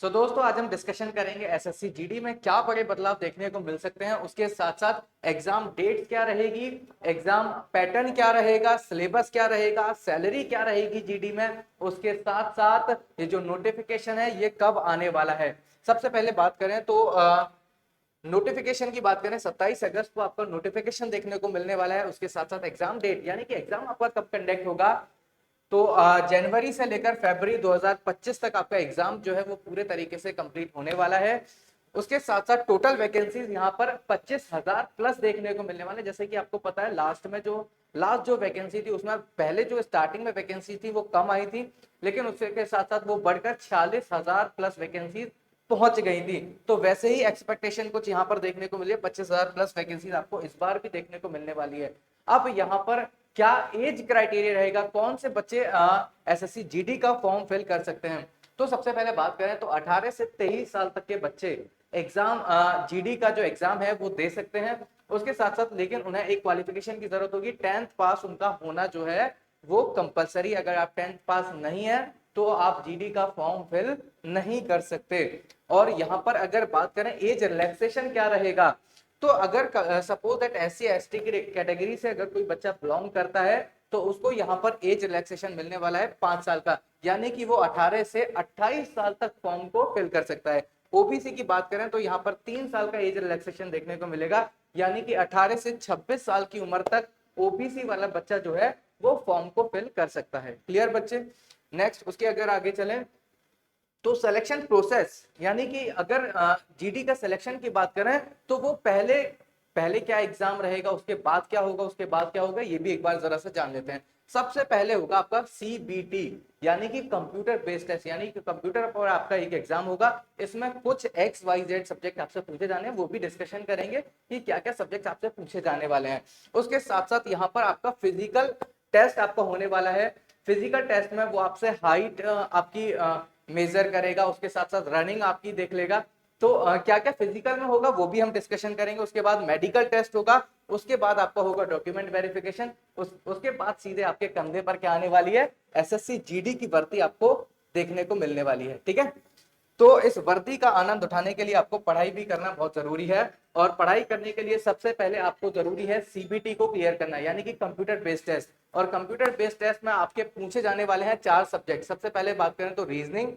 दोस्तों आज हम डिस्कशन करेंगे एसएससी जीडी में क्या बड़े बदलाव देखने को मिल सकते हैं। उसके साथ साथ एग्जाम डेट क्या रहेगी, एग्जाम पैटर्न क्या रहेगा, सिलेबस क्या रहेगा, सैलरी क्या रहेगी जीडी में। उसके साथ साथ ये जो नोटिफिकेशन है ये कब आने वाला है। सबसे पहले बात करें तो नोटिफिकेशन की बात करें 27 अगस्त को आपका नोटिफिकेशन देखने को मिलने वाला है। उसके साथ साथ एग्जाम डेट यानी कि एग्जाम आपका कब कंडक्ट होगा, तो जनवरी से लेकर फरवरी 2025 तक आपका एग्जाम जो है वो पूरे तरीके से कंप्लीट होने वाला है। उसके साथ साथ टोटल वैकेंसीज यहाँ पर 25,000 प्लस देखने को मिलने वाले। जैसे कि आपको पता है लास्ट जो वैकेंसी थी उसमें पहले जो स्टार्टिंग में वैकेंसी थी वो कम आई थी, लेकिन उसके साथ साथ वो बढ़कर 46,000 प्लस वैकेंसी पहुंच गई थी। तो वैसे ही एक्सपेक्टेशन कुछ यहाँ पर देखने को मिली है, 25,000 प्लस वैकेंसी आपको इस बार भी देखने को मिलने वाली है। अब यहाँ पर क्या एज क्राइटेरिया रहेगा, कौन से बच्चे एसएससी जीडी का फॉर्म फिल कर सकते हैं। तो सबसे पहले बात करें तो 18 से 23 साल तक के बच्चे एग्जाम जीडी का जो एग्जाम है वो दे सकते हैं। उसके साथ साथ लेकिन उन्हें एक क्वालिफिकेशन की जरूरत होगी, 10th पास उनका होना जो है वो कंपलसरी। अगर आप 10th पास नहीं है तो आप जीडी का फॉर्म फिल नहीं कर सकते। और यहाँ पर अगर बात करें एज रिलैक्सेशन क्या रहेगा, तो अगर सपोज दैट SC ST की कैटेगरी से अगर कोई बच्चा बिलोंग करता है तो उसको यहाँ पर एज रिलैक्सेशन मिलने वाला है 5 साल का, यानी कि वो 18 से 28 साल तक फॉर्म को फिल कर सकता है। ओबीसी की बात करें तो यहाँ पर 3 साल का एज रिलैक्सेशन देखने को मिलेगा, यानी कि 18 से 26 साल की उम्र तक ओबीसी वाला बच्चा जो है वो फॉर्म को फिल कर सकता है। क्लियर बच्चे। नेक्स्ट उसके अगर आगे चलें तो सिलेक्शन प्रोसेस, यानी कि अगर जीडी का सिलेक्शन की बात करें तो वो पहले पहले क्या एग्जाम रहेगा, उसके बाद क्या होगा, उसके बाद क्या होगा, ये भी एक बार जरा सा जान लेते हैं। सबसे पहले होगा आपका सीबीटी यानी कि कंप्यूटर बेस्ड टेस्ट, यानी कि कंप्यूटर पर आपका एक एग्जाम होगा। इसमें कुछ XYZ सब्जेक्ट आपसे पूछे जाने हैं, वो भी डिस्कशन करेंगे कि क्या क्या सब्जेक्ट आपसे पूछे जाने वाले हैं। उसके साथ साथ यहाँ पर आपका फिजिकल टेस्ट आपका होने वाला है। फिजिकल टेस्ट में वो आपसे हाइट आपकी मेजर करेगा, उसके साथ साथ रनिंग आपकी देख लेगा। तो क्या क्या फिजिकल में होगा वो भी हम डिस्कशन करेंगे। उसके बाद मेडिकल टेस्ट होगा, उसके बाद आपका होगा डॉक्यूमेंट वेरिफिकेशन, उसके बाद सीधे आपके कंधे पर क्या आने वाली है, एसएससी जीडी की भर्ती आपको देखने को मिलने वाली है। ठीक है, तो इस वर्दी का आनंद उठाने के लिए आपको पढ़ाई भी करना बहुत जरूरी है। और पढ़ाई करने के लिए सबसे पहले आपको जरूरी है सीबीटी को क्लियर करना, यानी कि कंप्यूटर बेस्ड टेस्ट। और कंप्यूटर बेस्ड टेस्ट में आपके पूछे जाने वाले हैं 4 सब्जेक्ट। सबसे पहले बात करें तो रीजनिंग,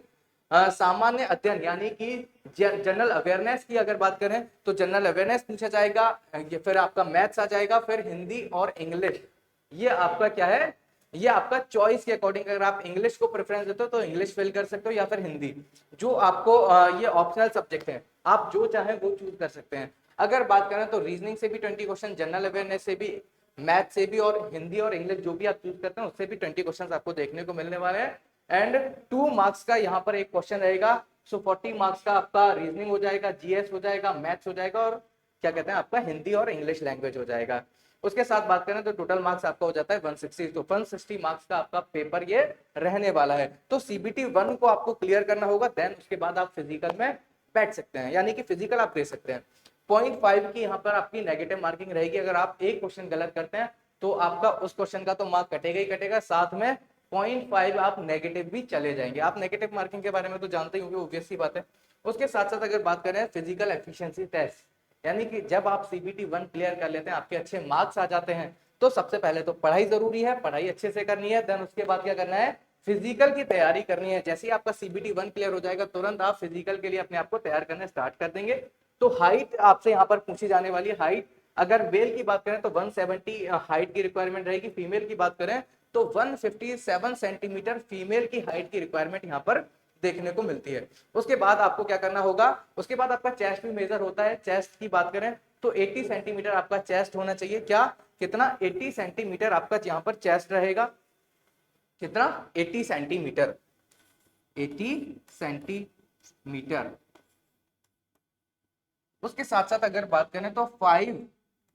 सामान्य अध्ययन यानी कि जनरल अवेयरनेस की अगर बात करें तो जनरल अवेयरनेस पूछा जाएगा, फिर आपका मैथ्स आ जाएगा, फिर हिंदी और इंग्लिश। ये आपका क्या है, ये आपका चॉइस के अकॉर्डिंग, अगर आप इंग्लिश को प्रेफरेंस देते हो तो इंग्लिश फिल कर सकते हो या फिर हिंदी, जो आपको ये ऑप्शनल सब्जेक्ट है, आप जो चाहे वो चूज कर सकते हैं। अगर बात करें तो रीजनिंग से भी 20 क्वेश्चन, जनरल अवेयरनेस से भी, मैथ से भी, और हिंदी और इंग्लिश जो भी आप चूज करते हैं उससे भी 20 क्वेश्चन आपको देखने को मिलने वाले हैं। एंड 2 मार्क्स का यहाँ पर एक क्वेश्चन रहेगा। सो 40 मार्क्स का आपका रीजनिंग हो जाएगा, जीएस हो जाएगा, मैथ्स हो जाएगा, और क्या कहते हैं आपका हिंदी और इंग्लिश लैंग्वेज हो जाएगा। उसके साथ बात करें तो टोटल मार्क्स आपका हो जाता है 160। तो 160 मार्क्स का आपका पेपर ये रहने वाला है। तो सीबीटी 1 को आपको क्लियर करना होगा, देन उसके बाद आप फिजिकल में बैठ सकते हैं, यानी कि फिजिकल आप दे सकते हैं। 0.5 की यहाँ पर आपकी नेगेटिव मार्किंग रहेगी। अगर आप एक क्वेश्चन गलत करते हैं तो आपका उस क्वेश्चन का तो मार्क कटेगा ही कटेगा, साथ में 0.5 आप नेगेटिव भी चले जाएंगे। आप नेगेटिव मार्किंग के बारे में तो जानते ही होंगे, ऑब्वियस सी बात है। उसके साथ साथ अगर बात करें फिजिकल एफिशिएंसी टेस्ट, यानी कि जब आप सीबीटी 1 क्लियर कर लेते हैं, आपके अच्छे मार्क्स आ जाते हैं, तो सबसे पहले तो पढ़ाई जरूरी है, पढ़ाई अच्छे से करनी है। देन उसके बाद क्या करना है, फिजिकल की तैयारी करनी है। जैसे ही आपका सीबीटी 1 क्लियर हो जाएगा तुरंत आप फिजिकल के लिए अपने आप को तैयार करना स्टार्ट कर देंगे। तो हाइट आपसे यहाँ पर पूछी जाने वाली है। हाइट अगर मेल की बात करें तो 170 हाइट की रिक्वायरमेंट रहेगी, फीमेल की बात करें तो 157 सेंटीमीटर फीमेल की हाइट की रिक्वायरमेंट यहाँ पर देखने को मिलती है। उसके बाद आपको क्या करना होगा, उसके बाद आपका चेस्ट भी मेजर होता है। चेस्ट की बात करें तो 80 सेंटीमीटर आपका चेस्ट होना चाहिए। क्या, कितना, 80 सेंटीमीटर आपका यहाँ पर चेस्ट रहेगा। कितना, 80 सेंटीमीटर, 80 सेंटीमीटर। उसके साथ साथ अगर बात करें तो 5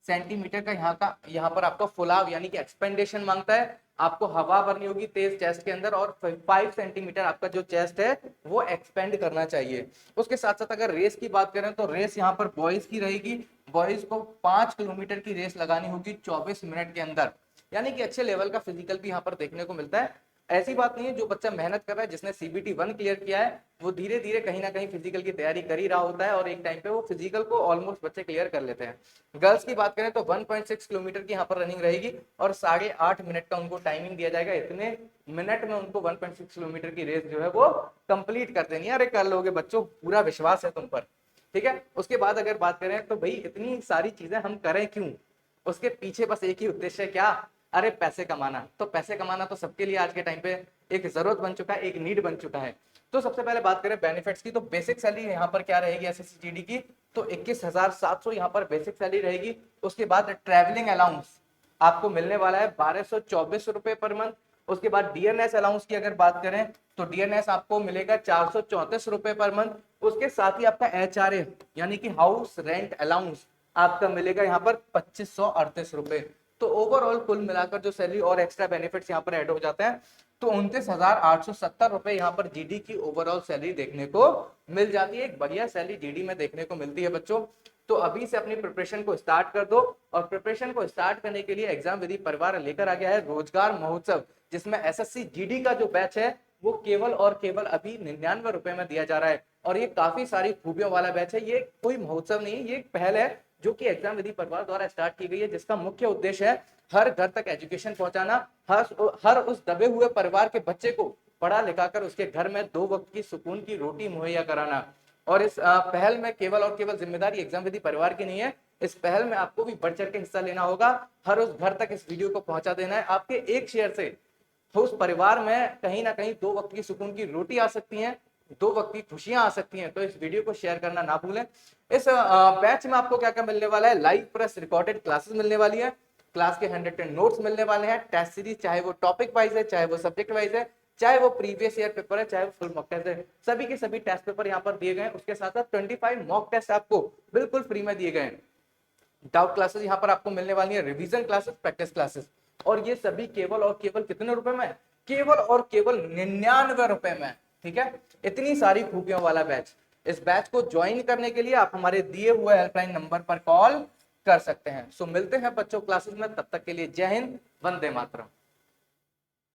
सेंटीमीटर का यहाँ पर आपका फुलाव यानी कि एक्सपेंडेशन मांगता है। आपको हवा भरनी होगी तेज चेस्ट के अंदर, और 5 सेंटीमीटर आपका जो चेस्ट है वो एक्सपेंड करना चाहिए। उसके साथ साथ अगर रेस की बात करें तो रेस यहाँ पर बॉयज की रहेगी। बॉयज को 5 किलोमीटर की रेस लगानी होगी 24 मिनट के अंदर, यानी कि अच्छे लेवल का फिजिकल भी यहाँ पर देखने को मिलता है। ऐसी बात नहीं है, जो बच्चा मेहनत कर रहा है, जिसने सीबीटी 1 क्लियर किया है, वो धीरे धीरे कहीं ना कहीं फिजिकल की तैयारी कर ही रहा होता है और एक टाइम पे वो फिजिकल को ऑलमोस्ट बच्चे क्लियर कर लेते हैं। गर्ल्स की बात करें तो 1.6 किलोमीटर की यहाँ पर रनिंग रहेगी और 8.5 मिनट का उनको टाइमिंग दिया जाएगा। इतने मिनट में उनको 1.6 किलोमीटर की रेस जो है वो कंप्लीट कर देनी है। अरे कर लोगे बच्चों, पूरा विश्वास है तुम पर, ठीक है। उसके बाद अगर बात करें तो भाई इतनी सारी चीजें हम करें क्यों, उसके पीछे बस एक ही उद्देश्य है, क्या? अरे पैसे कमाना। तो पैसे कमाना तो सबके लिए आज के टाइम पे एक जरूरत बन चुका है, एक नीड बन चुका है। तो सबसे पहले बात करें बेनिफिट्स की, तो बेसिक सैलरी यहाँ पर क्या रहेगी एसएससी जीडी की, तो 21,700 यहाँ पर बेसिक सैलरी रहेगी। उसके बाद ट्रैवलिंग अलाउंस आपको मिलने वाला है 1224 रुपए पर मंथ। उसके बाद डीएनएस अलाउंस की अगर बात करें तो डीएनएस आपको मिलेगा 434 रुपए पर मंथ। उसके साथ ही आपका एचआरए यानी कि हाउस रेंट अलाउंस आपका मिलेगा यहाँ पर 2538 रुपए। तो ओवरऑल कुल मिलाकर जो सैलरी और एक्स्ट्रा बेनिफिट्स यहाँ पर ऐड हो जाते हैं तो 29,870 रुपए यहाँ पर जीडी की ओवरऑल सैलरी देखने को मिल जाती है। एक बढ़िया सैलरी जीडी में देखने को मिलती है बच्चों। तो अभी से अपनी प्रिपरेशन को स्टार्ट कर दो और प्रिपरेशन को स्टार्ट करने के लिए एग्जाम विधि परिवार लेकर आ गया है रोजगार महोत्सव, जिसमें एसएससी जीडी का जो बैच है वो केवल और केवल अभी 99 रुपए में दिया जा रहा है। और ये काफी सारी खूबियों वाला बैच है, ये कोई महोत्सव नहीं है, ये एक पहल है जो कि एग्जाम विधि परिवार द्वारा स्टार्ट की गई है, जिसका मुख्य उद्देश्य है हर घर तक एजुकेशन पहुंचाना, हर उस दबे हुए परिवार के बच्चे को पढ़ा लिखा कर उसके घर में 2 वक्त की सुकून की रोटी मुहैया कराना। और इस पहल में केवल और केवल जिम्मेदारी एग्जाम विधि परिवार की नहीं है, इस पहल में आपको भी बढ़ चढ़ के हिस्सा लेना होगा। हर उस घर तक इस वीडियो को पहुंचा देना है। आपके एक शेयर से तो उस परिवार में कहीं ना कहीं 2 वक्त की सुकून की रोटी आ सकती है, 2 वक्त की खुशियां आ सकती हैं। तो इस वीडियो को शेयर करना ना भूलें। इस बैच में आपको क्या क्या मिलने वाला है, लाइव प्लस रिकॉर्डेड क्लासेस मिलने वाली है, क्लास के 100 नोट्स मिलने वाले हैं, टेस्ट सीरीज चाहे वो टॉपिक वाइज है, चाहे वो सब्जेक्ट वाइज है, चाहे वो प्रीवियस ईयर पेपर है, चाहे वो फुल मॉक टेस्ट है, सभी के सभी टेस्ट पेपर यहाँ पर दिए गए हैं। उसके साथ साथ 25 मॉक टेस्ट आपको बिल्कुल फ्री में दिए गए हैं। डाउट क्लासेस यहाँ पर आपको मिलने वाली है, रिवीजन क्लासेस, प्रैक्टिस क्लासेस, और ये सभी केवल और केवल कितने रुपए में, केवल और केवल 99 रुपए में, ठीक है। इतनी सारी खूबियों वाला बैच। इस बैच को ज्वाइन करने के लिए आप हमारे दिए हुए हेल्पलाइन नंबर पर कॉल कर सकते हैं। सो मिलते हैं बच्चों क्लासेस में, तब तक के लिए जय हिंद, वंदे मातरम।